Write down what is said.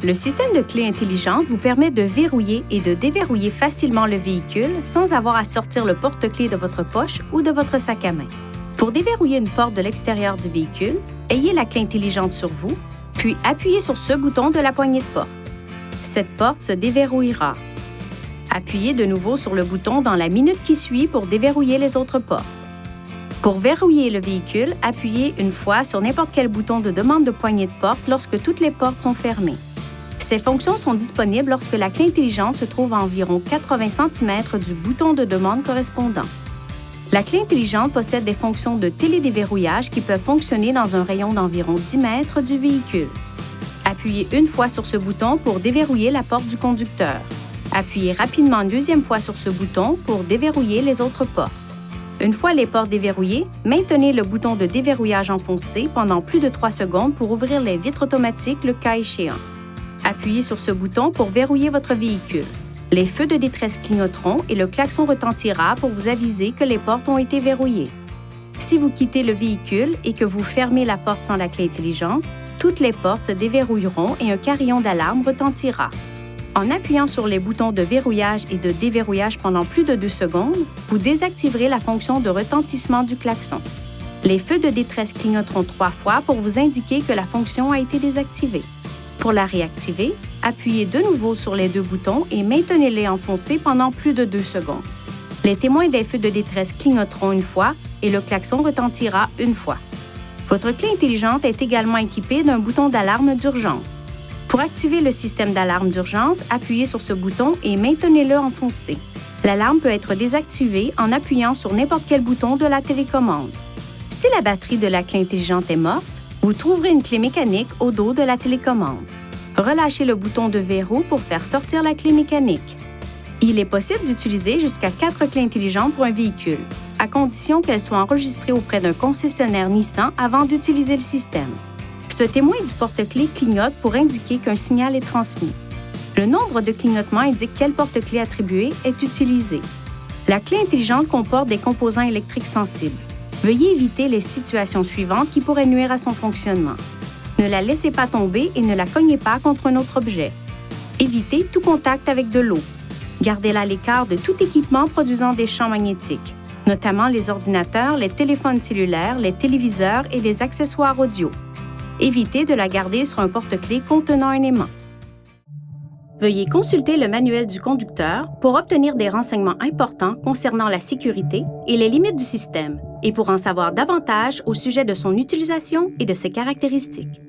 Le système de clés intelligente vous permet de verrouiller et de déverrouiller facilement le véhicule sans avoir à sortir le porte-clés de votre poche ou de votre sac à main. Pour déverrouiller une porte de l'extérieur du véhicule, ayez la clé intelligente sur vous, puis appuyez sur ce bouton de la poignée de porte. Cette porte se déverrouillera. Appuyez de nouveau sur le bouton dans la minute qui suit pour déverrouiller les autres portes. Pour verrouiller le véhicule, appuyez une fois sur n'importe quel bouton de demande de poignée de porte lorsque toutes les portes sont fermées. Ces fonctions sont disponibles lorsque la clé intelligente se trouve à environ 80 cm du bouton de demande correspondant. La clé intelligente possède des fonctions de télédéverrouillage qui peuvent fonctionner dans un rayon d'environ 10 mètres du véhicule. Appuyez une fois sur ce bouton pour déverrouiller la porte du conducteur. Appuyez rapidement une deuxième fois sur ce bouton pour déverrouiller les autres portes. Une fois les portes déverrouillées, maintenez le bouton de déverrouillage enfoncé pendant plus de 3 secondes pour ouvrir les vitres automatiques le cas échéant. Appuyez sur ce bouton pour verrouiller votre véhicule. Les feux de détresse clignoteront et le klaxon retentira pour vous aviser que les portes ont été verrouillées. Si vous quittez le véhicule et que vous fermez la porte sans la clé intelligente, toutes les portes se déverrouilleront et un carillon d'alarme retentira. En appuyant sur les boutons de verrouillage et de déverrouillage pendant plus de 2 secondes, vous désactiverez la fonction de retentissement du klaxon. Les feux de détresse clignoteront 3 fois pour vous indiquer que la fonction a été désactivée. Pour la réactiver, appuyez de nouveau sur les 2 boutons et maintenez-les enfoncés pendant plus de 2 secondes. Les témoins des feux de détresse clignoteront une fois et le klaxon retentira une fois. Votre clé intelligente est également équipée d'un bouton d'alarme d'urgence. Pour activer le système d'alarme d'urgence, appuyez sur ce bouton et maintenez-le enfoncé. L'alarme peut être désactivée en appuyant sur n'importe quel bouton de la télécommande. Si la batterie de la clé intelligente est morte, vous trouverez une clé mécanique au dos de la télécommande. Relâchez le bouton de verrou pour faire sortir la clé mécanique. Il est possible d'utiliser jusqu'à 4 clés intelligentes pour un véhicule, à condition qu'elles soient enregistrées auprès d'un concessionnaire Nissan avant d'utiliser le système. Ce témoin du porte-clés clignote pour indiquer qu'un signal est transmis. Le nombre de clignotements indique quel porte-clés attribué est utilisé. La clé intelligente comporte des composants électriques sensibles. Veuillez éviter les situations suivantes qui pourraient nuire à son fonctionnement. Ne la laissez pas tomber et ne la cognez pas contre un autre objet. Évitez tout contact avec de l'eau. Gardez-la à l'écart de tout équipement produisant des champs magnétiques, notamment les ordinateurs, les téléphones cellulaires, les téléviseurs et les accessoires audio. Évitez de la garder sur un porte-clés contenant un aimant. Veuillez consulter le manuel du conducteur pour obtenir des renseignements importants concernant la sécurité et les limites du système, et pour en savoir davantage au sujet de son utilisation et de ses caractéristiques.